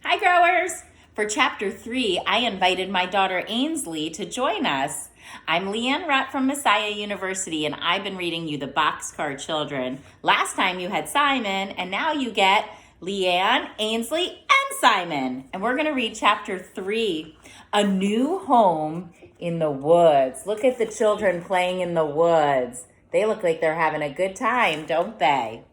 Hi, growers! For Chapter 3, I invited my daughter Ainsley to join us. I'm Leanne Rutt from Messiah University, and I've been reading you the Boxcar Children. Last time you had Simon, and now you get Leanne, Ainsley, and Simon. And we're going to read Chapter 3, A New Home in the Woods. Look at the children playing in the woods. They look like they're having a good time, don't they?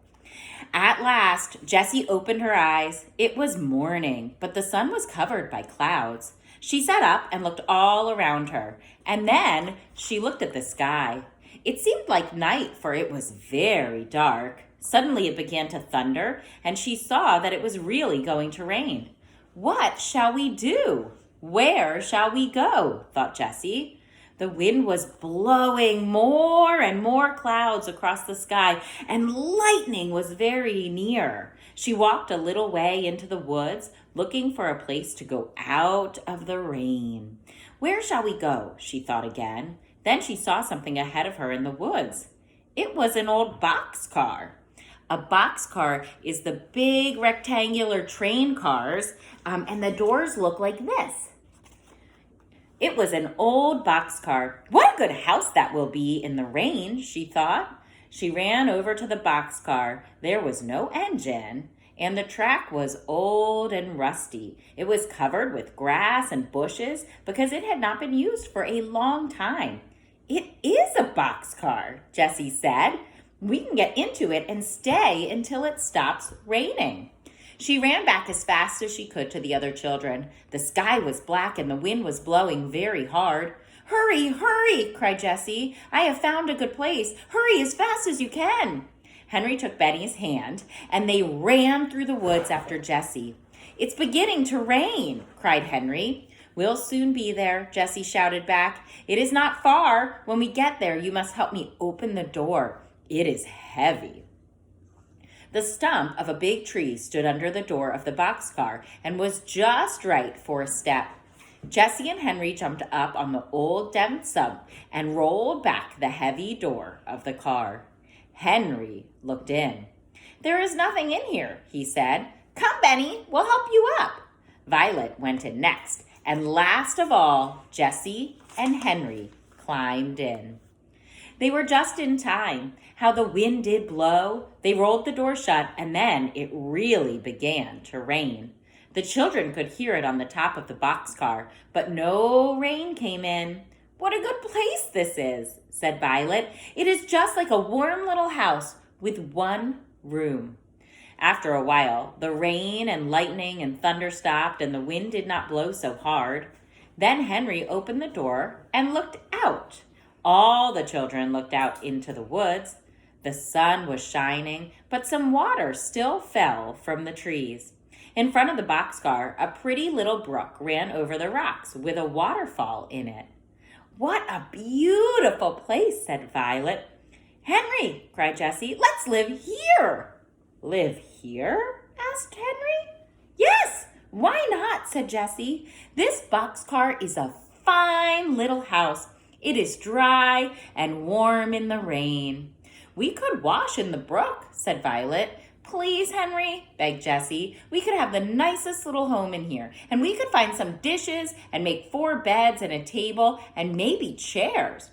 At last, Jessie opened her eyes. It was morning, but the sun was covered by clouds. She sat up and looked all around her, and then she looked at the sky. It seemed like night, for it was very dark. Suddenly it began to thunder, and she saw that it was really going to rain. What shall we do? Where shall we go? Thought Jessie. The wind was blowing more and more clouds across the sky, and lightning was very near. She walked a little way into the woods, looking for a place to go out of the rain. Where shall we go? She thought again. Then she saw something ahead of her in the woods. It was an old boxcar. A boxcar is the big rectangular train cars, and the doors look like this. It was an old boxcar. What a good house that will be in the rain, she thought. She ran over to the boxcar. There was no engine, and the track was old and rusty. It was covered with grass and bushes because it had not been used for a long time. It is a boxcar, Jessie said. We can get into it and stay until it stops raining. She ran back as fast as she could to the other children. The sky was black and the wind was blowing very hard. Hurry, hurry, cried Jessie. I have found a good place. Hurry as fast as you can. Henry took Benny's hand, and they ran through the woods after Jessie. It's beginning to rain, cried Henry. We'll soon be there, Jessie shouted back. It is not far. When we get there, you must help me open the door. It is heavy. The stump of a big tree stood under the door of the boxcar and was just right for a step. Jessie and Henry jumped up on the old dense stump and rolled back the heavy door of the car. Henry looked in. There is nothing in here, he said. Come, Benny, we'll help you up. Violet went in next, and last of all, Jessie and Henry climbed in. They were just in time. How the wind did blow. They rolled the door shut, and then it really began to rain. The children could hear it on the top of the boxcar, but no rain came in. What a good place this is, said Violet. It is just like a warm little house with one room. After a while, the rain and lightning and thunder stopped, and the wind did not blow so hard. Then Henry opened the door and looked out. All the children looked out into the woods. The sun was shining, but some water still fell from the trees. In front of the boxcar, a pretty little brook ran over the rocks with a waterfall in it. What a beautiful place, said Violet. Henry, cried Jessie, let's live here. Live here? Asked Henry. Yes, why not, said Jessie. This boxcar is a fine little house. It is dry and warm in the rain. We could wash in the brook, said Violet. Please, Henry, begged Jessie. We could have the nicest little home in here, and we could find some dishes and make 4 beds and a table and maybe chairs.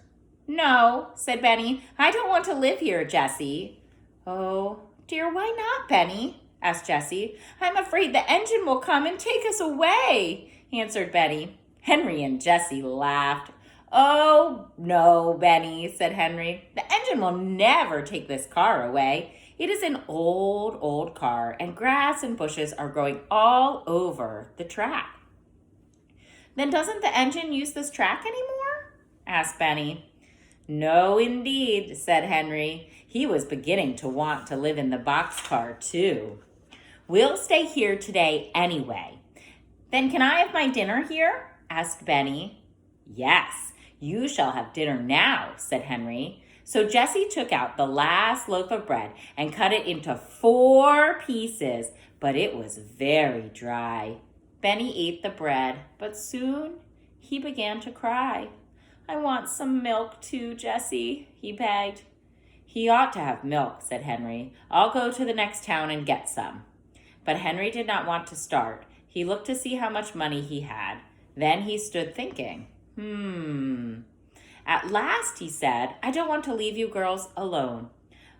No, said Benny. I don't want to live here, Jessie. Oh, dear, why not, Benny? Asked Jessie. I'm afraid the engine will come and take us away, answered Benny. Henry and Jessie laughed. Oh, no, Benny, said Henry. The engine will never take this car away. It is an old, old car, and grass and bushes are growing all over the track. Then doesn't the engine use this track anymore? Asked Benny. No, indeed, said Henry. He was beginning to want to live in the boxcar, too. We'll stay here today anyway. Then can I have my dinner here? Asked Benny. Yes. You shall have dinner now, said Henry. So Jessie took out the last loaf of bread and cut it into 4 pieces, but it was very dry. Benny ate the bread, but soon he began to cry. I want some milk too, Jessie, he begged. He ought to have milk, said Henry. I'll go to the next town and get some. But Henry did not want to start. He looked to see how much money he had. Then he stood thinking. At last he said, I don't want to leave you girls alone.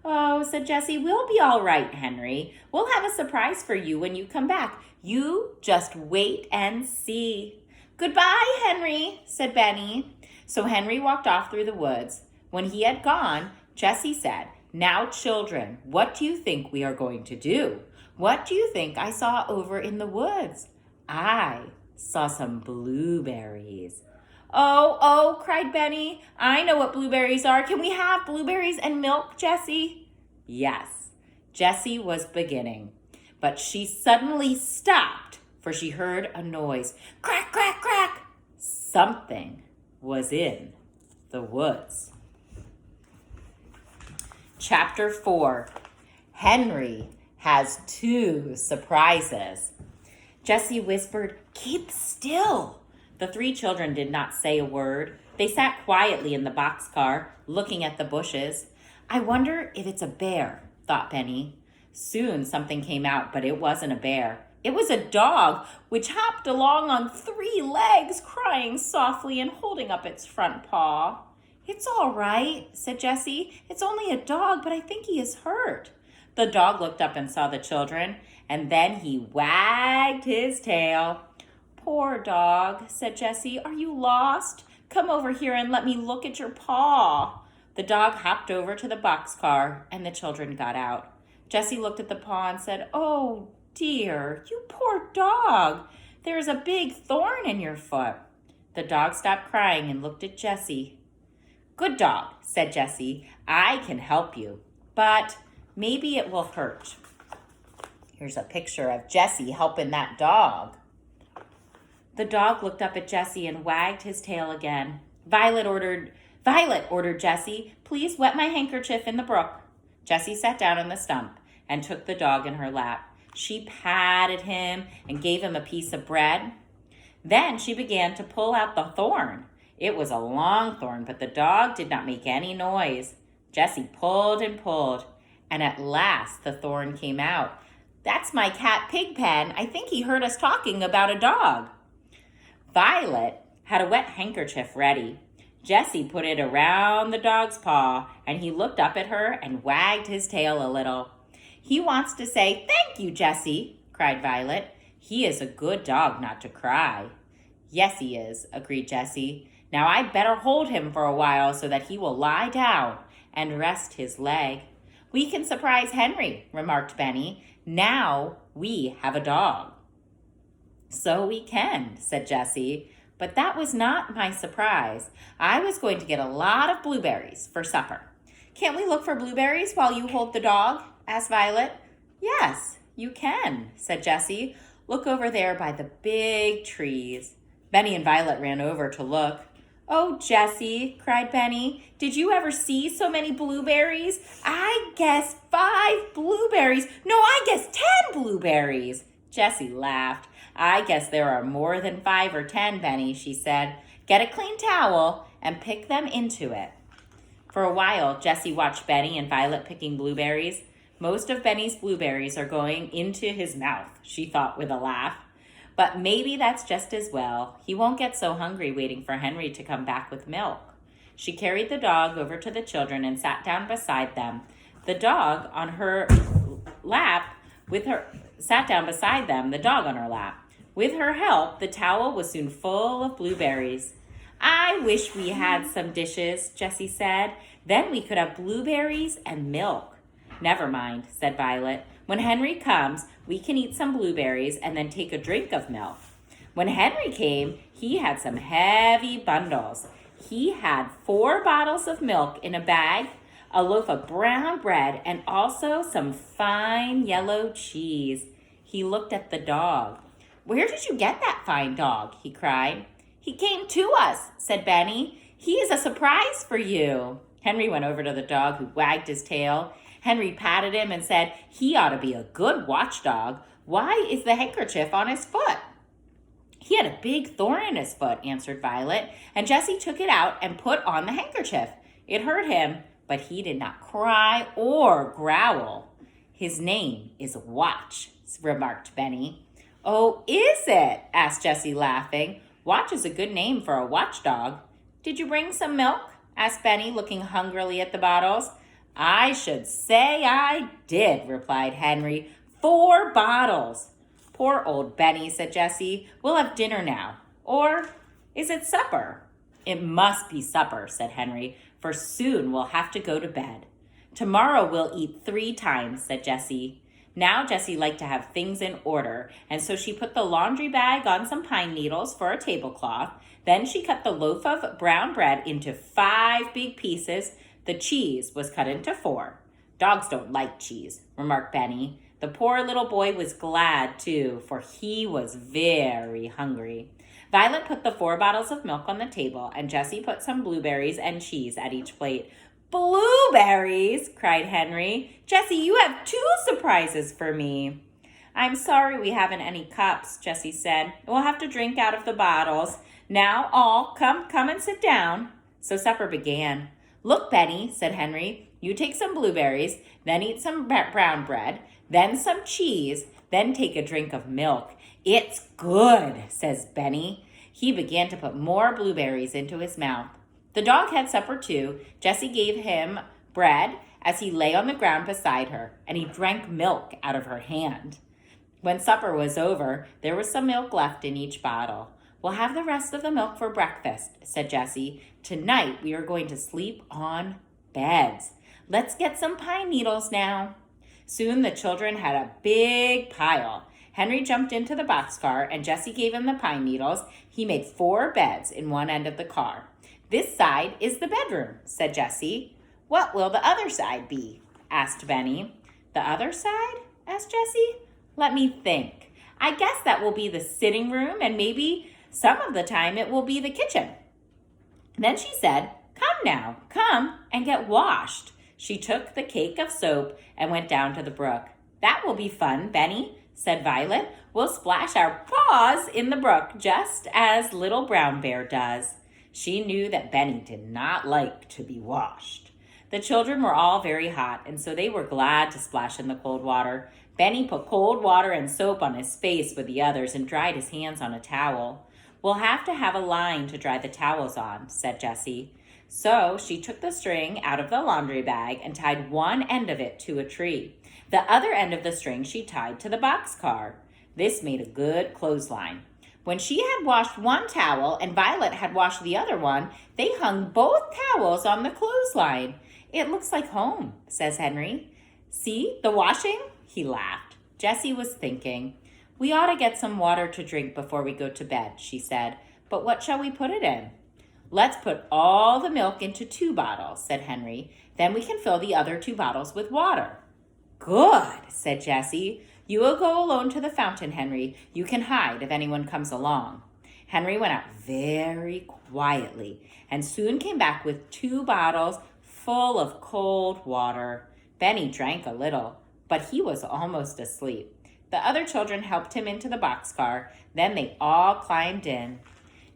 Oh, said Jessie, we'll be all right, Henry. We'll have a surprise for you when you come back. You just wait and see. Goodbye, Henry, said Benny. So Henry walked off through the woods. When he had gone, Jessie said, Now, children, what do you think we are going to do? What do you think I saw over in the woods? I saw some blueberries. Oh, cried Benny. I know what blueberries are. Can we have blueberries and milk, Jessie? Yes, Jessie was beginning, but she suddenly stopped, for she heard a noise. Crack, crack, crack. Something was in the woods. Chapter 4. Henry has 2 surprises. Jessie whispered, Keep still. The 3 children did not say a word. They sat quietly in the boxcar, looking at the bushes. I wonder if it's a bear, thought Benny. Soon something came out, but it wasn't a bear. It was a dog, which hopped along on 3 legs, crying softly and holding up its front paw. It's all right, said Jessie. It's only a dog, but I think he is hurt. The dog looked up and saw the children, and then he wagged his tail. Poor dog, said Jessie. Are you lost? Come over here and let me look at your paw. The dog hopped over to the boxcar, and the children got out. Jessie looked at the paw and said, Oh, dear, you poor dog. There is a big thorn in your foot. The dog stopped crying and looked at Jessie. Good dog, said Jessie. I can help you, but maybe it will hurt. Here's a picture of Jessie helping that dog. The dog looked up at Jessie and wagged his tail again. Violet, ordered Jessie, please wet my handkerchief in the brook. Jessie sat down on the stump and took the dog in her lap. She patted him and gave him a piece of bread. Then she began to pull out the thorn. It was a long thorn, but the dog did not make any noise. Jessie pulled and pulled, and at last the thorn came out. That's my cat Pigpen. I think he heard us talking about a dog. Violet had a wet handkerchief ready. Jessie put it around the dog's paw, and he looked up at her and wagged his tail a little. He wants to say, Thank you, Jessie, cried Violet. He is a good dog not to cry. Yes, he is, agreed Jessie. Now I'd better hold him for a while so that he will lie down and rest his leg. We can surprise Henry, remarked Benny. Now we have a dog. So we can, said Jessie, but that was not my surprise. I was going to get a lot of blueberries for supper. Can't we look for blueberries while you hold the dog? Asked Violet. Yes, you can, said Jessie. Look over there by the big trees. Benny and Violet ran over to look. Oh, Jessie, cried Benny, did you ever see so many blueberries? I guessed 5 blueberries. No, I guessed 10 blueberries. Jessie laughed. I guess there are more than 5 or 10, Benny, she said. Get a clean towel and pick them into it. For a while, Jessie watched Benny and Violet picking blueberries. Most of Benny's blueberries are going into his mouth, she thought with a laugh. But maybe that's just as well. He won't get so hungry waiting for Henry to come back with milk. She carried the dog over to the children and sat down beside them. The dog on her lap sat down beside them, the dog on her lap. With her help, the towel was soon full of blueberries. I wish we had some dishes, Jessie said. Then we could have blueberries and milk. Never mind, said Violet. When Henry comes, we can eat some blueberries and then take a drink of milk. When Henry came, he had some heavy bundles. He had 4 bottles of milk in a bag, a loaf of brown bread, and also some fine yellow cheese. He looked at the dog. Where did you get that fine dog? He cried. He came to us, said Benny. He is a surprise for you. Henry went over to the dog, who wagged his tail. Henry patted him and said, he ought to be a good watchdog. Why is the handkerchief on his foot? He had a big thorn in his foot, answered Violet, and Jessie took it out and put on the handkerchief. It hurt him, but he did not cry or growl. His name is Watch, remarked Benny. Oh, is it? Asked Jessie, laughing. Watch is a good name for a watchdog. Did you bring some milk? Asked Benny, looking hungrily at the bottles. I should say I did, replied Henry. 4 bottles. Poor old Benny, said Jessie. We'll have dinner now. Or is it supper? It must be supper, said Henry, for soon we'll have to go to bed. Tomorrow we'll eat 3 times, said Jessie. Now Jessie liked to have things in order, and so she put the laundry bag on some pine needles for a tablecloth. Then she cut the loaf of brown bread into 5 big pieces. The cheese was cut into 4. Dogs don't like cheese, remarked Benny. The poor little boy was glad, too, for he was very hungry. Violet put the 4 bottles of milk on the table, and Jessie put some blueberries and cheese at each plate. Blueberries, cried Henry. Jessie, you have 2 surprises for me. I'm sorry we haven't any cups, Jessie said. We'll have to drink out of the bottles. Now all come and sit down. So supper began. Look, Benny, said Henry, you take some blueberries, then eat some brown bread, then some cheese, then take a drink of milk. It's good, says Benny. He began to put more blueberries into his mouth. The dog had supper too. Jessie gave him bread as he lay on the ground beside her, and he drank milk out of her hand. When supper was over, there was some milk left in each bottle. We'll have the rest of the milk for breakfast, said Jessie. Tonight we are going to sleep on beds. Let's get some pine needles now. Soon the children had a big pile. Henry jumped into the boxcar, and Jessie gave him the pine needles. He made 4 beds in one end of the car. This side is the bedroom, said Jessie. What will the other side be? Asked Benny. The other side? Asked Jessie. Let me think. I guess that will be the sitting room, and maybe some of the time it will be the kitchen. Then she said, Come now, come and get washed. She took the cake of soap and went down to the brook. That will be fun, Benny, said Violet. We'll splash our paws in the brook just as little Brown Bear does. She knew that Benny did not like to be washed. The children were all very hot, and so they were glad to splash in the cold water. Benny put cold water and soap on his face with the others and dried his hands on a towel. We'll have to have a line to dry the towels on, said Jessie. So she took the string out of the laundry bag and tied one end of it to a tree. The other end of the string she tied to the boxcar. This made a good clothesline. When she had washed one towel and Violet had washed the other one, they hung both towels on the clothesline. It looks like home, says Henry. See the washing? He laughed. Jessie was thinking. We ought to get some water to drink before we go to bed, she said. But what shall we put it in? Let's put all the milk into 2 bottles, said Henry. Then we can fill the other 2 bottles with water. Good, said Jessie. You will go alone to the fountain, Henry. You can hide if anyone comes along. Henry went out very quietly and soon came back with 2 bottles full of cold water. Benny drank a little, but he was almost asleep. The other children helped him into the boxcar. Then they all climbed in.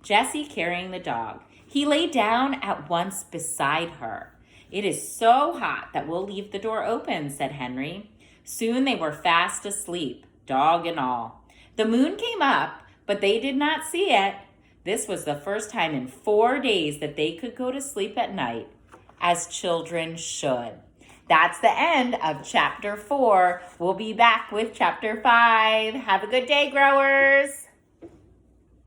Jessie carrying the dog. He lay down at once beside her. It is so hot that we'll leave the door open, said Henry. Soon they were fast asleep, dog and all. The moon came up, but they did not see it. This was the first time in 4 days that they could go to sleep at night, as children should. That's the end of chapter 4. We'll be back with chapter 5. Have a good day, growers.